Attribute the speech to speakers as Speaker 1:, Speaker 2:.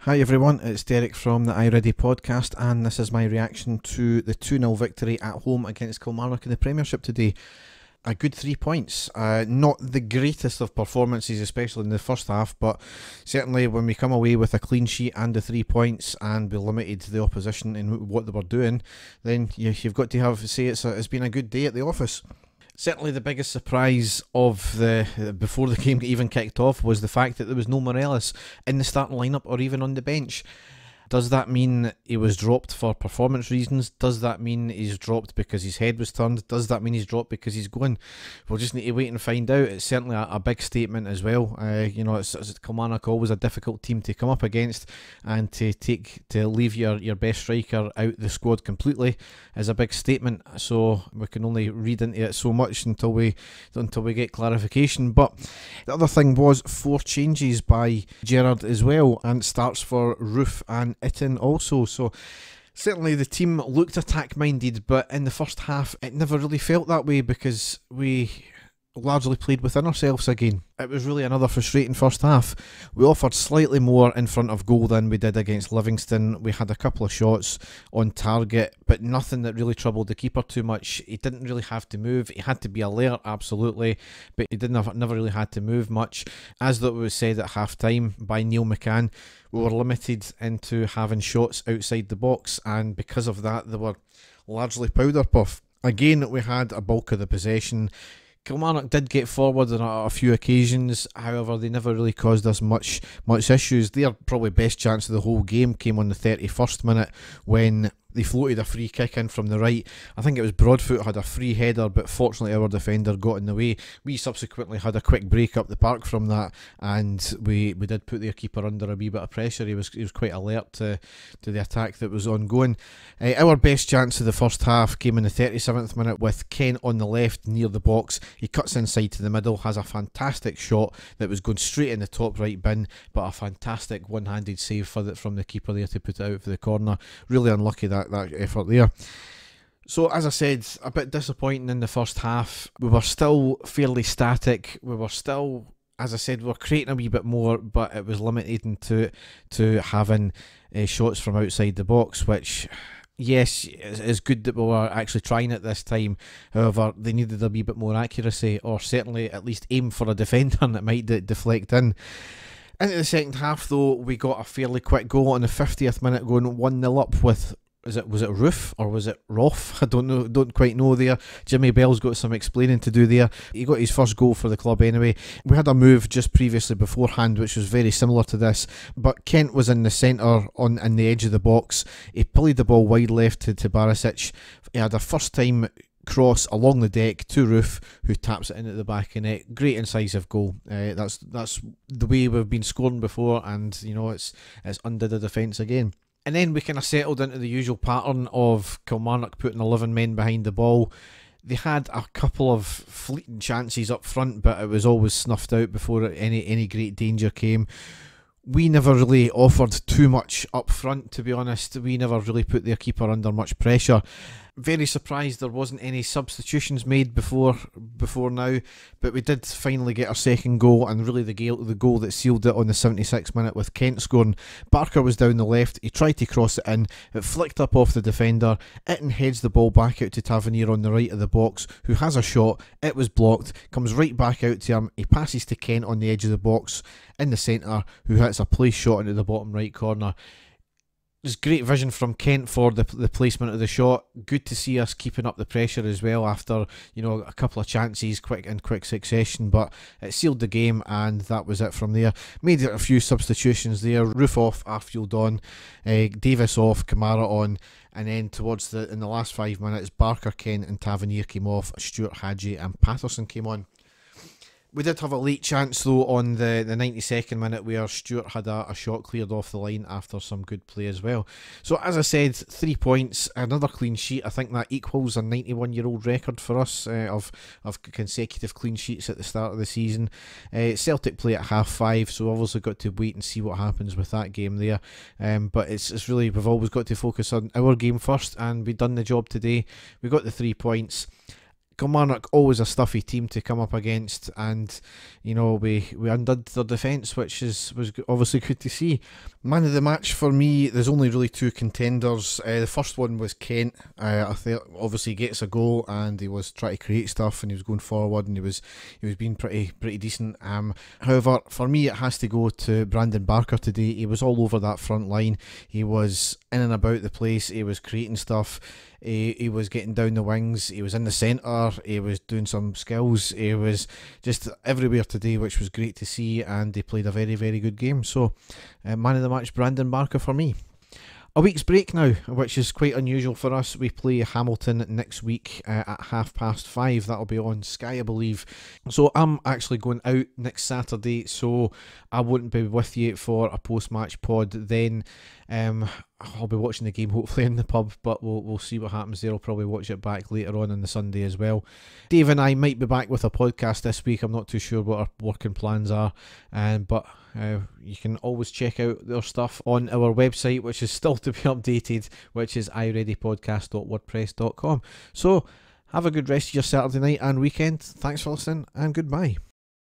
Speaker 1: Hi everyone, it's Derek from the iReady podcast, and this is my reaction to the 2-0 victory at home against Kilmarnock in the Premiership today. A good 3 points. Not the greatest of performances, especially in the first half, but certainly when we come away with a clean sheet and the 3 points and we limited the opposition in what they were doing, then you've got to say it's been a good day at the office. Certainly the biggest surprise of before the game even kicked off was the fact that there was no Morelos in the starting lineup or even on the bench. Does that mean he was dropped for performance reasons? Does that mean he's dropped because his head was turned? Does that mean he's dropped because he's going? We'll just need to wait and find out. It's certainly a big statement as well. It's Kilmarnock, always a difficult team to come up against, and to leave your best striker out the squad completely is a big statement. So we can only read into it so much until we get clarification. But the other thing was 4 changes by Gerrard as well, and starts for Roof and Itten also. So certainly the team looked attack minded, but in the first half it never really felt that way because we largely played within ourselves again. It was really another frustrating first half. We offered slightly more in front of goal than we did against Livingston. We had a couple of shots on target, but nothing that really troubled the keeper too much. He didn't really have to move. He had to be alert, absolutely, but he never really had to move much. As that was said at half time by Neil McCann, we were limited into having shots outside the box, and because of that they were largely powder puff. Again, we had a bulk of the possession. Kilmarnock did get forward on a few occasions, however they never really caused us much issues. Their probably best chance of the whole game came on the 31st minute when they floated a free kick in from the right. I think it was Broadfoot had a free header, but fortunately our defender got in the way. We subsequently had a quick break up the park from that, and we did put their keeper under a wee bit of pressure. He was quite alert to the attack that was ongoing. Our best chance of the first half came in the 37th minute with Kent on the left near the box. He cuts inside to the middle, has a fantastic shot that was going straight in the top right bin, but a fantastic one-handed save from the keeper there to put it out for the corner. Really unlucky that effort there. So as I said, a bit disappointing in the first half. We were still fairly static. We were still, as I said, we were creating a wee bit more, but it was limited to having shots from outside the box, which, yes, it's good that we were actually trying it this time. However, they needed a wee bit more accuracy, or certainly at least aim for a defender that might deflect in. Into the second half though, we got a fairly quick goal on the 50th minute, going 1-0 up with, was it Roof or was it Roth? I don't know, don't quite know there. Jimmy Bell's got some explaining to do there. He got his first goal for the club anyway. We had a move just previously beforehand which was very similar to this, but Kent was in the centre in the edge of the box. He played the ball wide left to Barisic. He had a first time cross along the deck to Roof, who taps it into the back of net. Great incisive goal. That's the way we've been scoring before, and it's under the defence again. And then we kind of settled into the usual pattern of Kilmarnock putting 11 men behind the ball. They had a couple of fleeting chances up front, but it was always snuffed out before any great danger came. We never really offered too much up front, to be honest. We never really put their keeper under much pressure. Very surprised there wasn't any substitutions made before now, but we did finally get our second goal, and really the goal that sealed it on the 76th minute with Kent scoring. Barker was down the left, he tried to cross it in, it flicked up off the defender, Itten heads the ball back out to Tavernier on the right of the box, who has a shot, it was blocked, comes right back out to him, he passes to Kent on the edge of the box in the centre, who hits a place shot into the bottom right corner. There's great vision from Kent for the placement of the shot. Good to see us keeping up the pressure as well after a couple of chances in quick succession, but it sealed the game, and that was it from there. Made a few substitutions there. Roof off, Arfield on, Davis off, Kamara on, and then in the last 5 minutes, Barker, Kent and Tavernier came off. Stewart, Hadji and Patterson came on. We did have a late chance though on the 92nd minute where Stewart had a shot cleared off the line after some good play as well. So as I said, 3 points, another clean sheet. I think that equals a 91-year-old record for us of consecutive clean sheets at the start of the season. Celtic play at 5:30, so we've also got to wait and see what happens with that game there. But it's really, we've always got to focus on our game first, and we've done the job today. We got the 3 points. Kilmarnock, always a stuffy team to come up against, and you know, we undid their defence, which was obviously good to see. Man of the match for me, there's only really two contenders. The first one was Kent. I think obviously he gets a goal and he was trying to create stuff and he was going forward and he was being pretty decent. However, for me it has to go to Brandon Barker today. He was all over that front line. He was in and about the place. He was creating stuff. He was getting down the wings. He was in the centre. He was doing some skills. He was just everywhere today, which was great to see, and he played a very, very good game. So, man of the match, Brandon Barker for me. A week's break now, which is quite unusual for us. We play Hamilton next week at 5:30. That'll be on Sky, I believe. So I'm actually going out next Saturday, so I wouldn't be with you for a post-match pod then. I'll be watching the game hopefully in the pub, but we'll see what happens there. I'll probably watch it back later on the Sunday as well. Dave and I might be back with a podcast this week. I'm not too sure what our working plans are, but you can always check out their stuff on our website, which is still to be updated, which is ireadypodcast.wordpress.com. So have a good rest of your Saturday night and weekend. Thanks for listening, and goodbye.